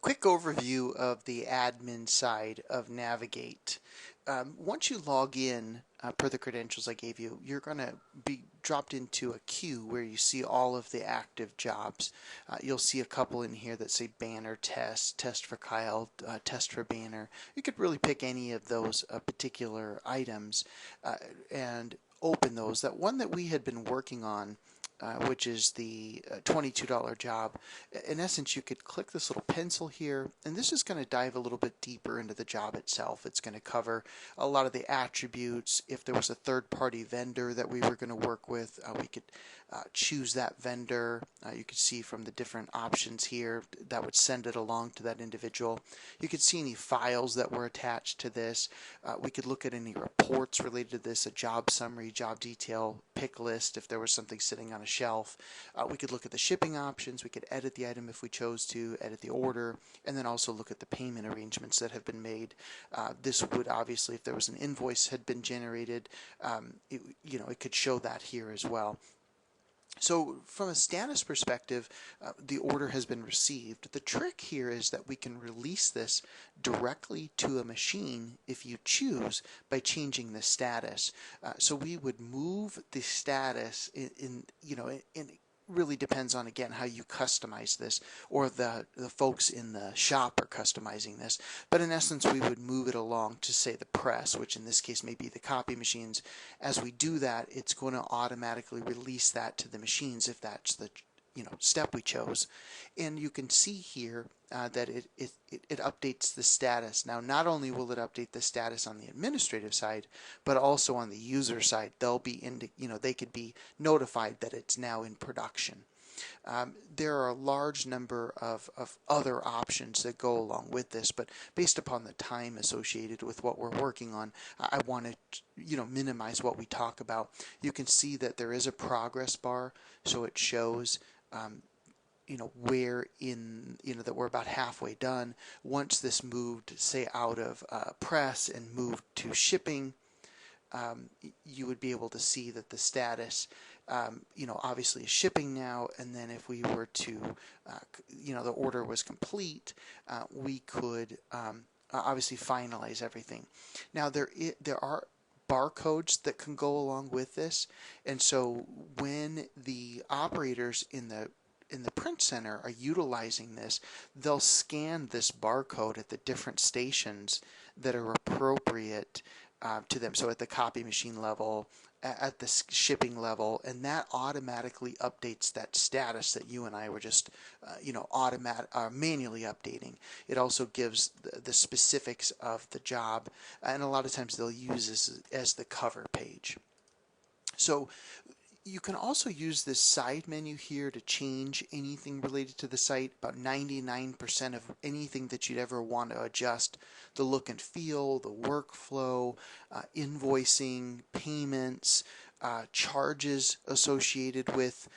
quick overview of the admin side of Navigate. Once you log in per the credentials I gave you, you're going to be dropped into a queue where you see all of the active jobs. You'll see a couple in here that say Banner Test, Test for Kyle, Test for Banner. You could really pick any of those particular items and open those. That one that we had been working on, which is the $22 job. In essence, you could click this little pencil here, and this is going to dive a little bit deeper into the job itself. It's going to cover a lot of the attributes. If there was a third-party vendor that we were going to work with, we could choose that vendor. You could see from the different options here that would send it along to that individual. You could see any files that were attached to this. We could look at any reports related to this, a job summary, job detail, pick list if there was something sitting on a shelf. We could look at the shipping options. We could edit the item if we chose to, edit the order, and then also look at the payment arrangements that have been made. This would obviously, if there was an invoice had been generated, it could show that here as well. So from a status perspective, the order has been received. The trick here is that we can release this directly to a machine if you choose by changing the status. So we would move the status in really depends on, again, how you customize this, or the folks in the shop are customizing this. But in essence, we would move it along to, say, the press, which in this case may be the copy machines. As we do that, it's going to automatically release that to the machines if that's the step we chose. And you can see here that it updates the status. Now, not only will it update the status on the administrative side, but also on the user side. They'll be they could be notified that it's now in production. There are a large number of other options that go along with this, but based upon the time associated with what we're working on, I want to minimize what we talk about. You can see that there is a progress bar, so it shows where that we're about halfway done. Once this moved, say, out of press and moved to shipping, you would be able to see that the status, obviously is shipping now, and then if we were to, the order was complete, we could obviously finalize everything. Now there are barcodes that can go along with this, and so when the operators in the print center are utilizing this, they'll scan this barcode at the different stations that are appropriate to them. So at the copy machine level, at the shipping level, and that automatically updates that status that you and I were just manually updating. It also gives the specifics of the job, and a lot of times they'll use this as the cover page. So you can also use this side menu here to change anything related to the site. About 99% of anything that you'd ever want to adjust: the look and feel, the workflow, invoicing, payments, charges associated with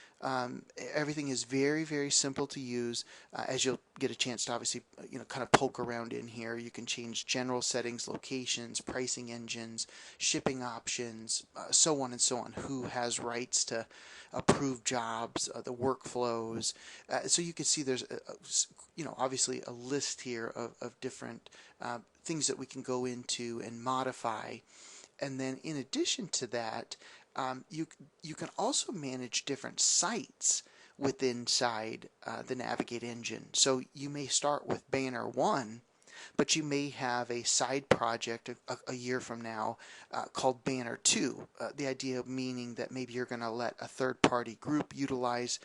everything is very, very simple to use. As you'll get a chance to obviously kind of poke around in here, you can change general settings, locations, pricing engines, shipping options, so on and so on, who has rights to approve jobs, the workflows. So you can see there's obviously a list here of different things that we can go into and modify. And then in addition to that, you can also manage different sites inside the Navigate engine. So you may start with Banner 1, but you may have a side project a year from now called Banner 2. The idea meaning that maybe you're going to let a third-party group utilize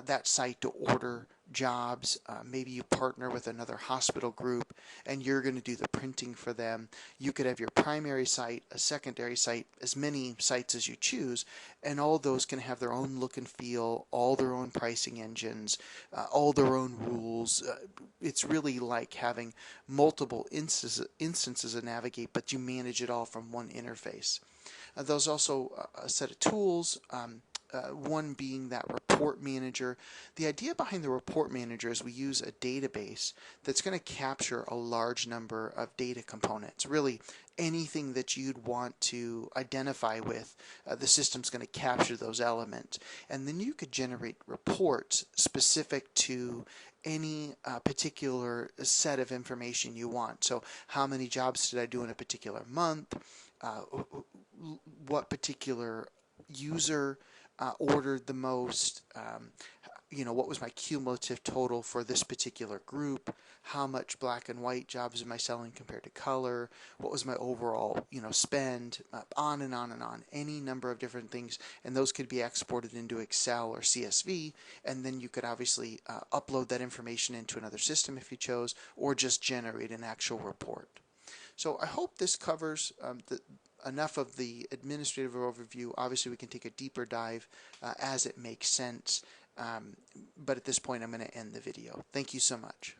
that site to order jobs. Maybe you partner with another hospital group and you're going to do the printing for them. You could have your primary site, a secondary site, as many sites as you choose, and all those can have their own look and feel, all their own pricing engines, all their own rules. It's really like having multiple instances of Navigate, but you manage it all from one interface. There's also a set of tools. One being that report manager. The idea behind the report manager is we use a database that's going to capture a large number of data components. Really, anything that you'd want to identify with, the system's going to capture those elements. And then you could generate reports specific to any particular set of information you want. So how many jobs did I do in a particular month? Uh, what particular user ordered the most? What was my cumulative total for this particular group? How much black and white jobs am I selling compared to color? What was my overall, spend? On and on and on. Any number of different things, and those could be exported into Excel or CSV, and then you could obviously upload that information into another system if you chose, or just generate an actual report. So I hope this covers enough of the administrative overview. Obviously, we can take a deeper dive as it makes sense. But at this point, I'm going to end the video. Thank you so much.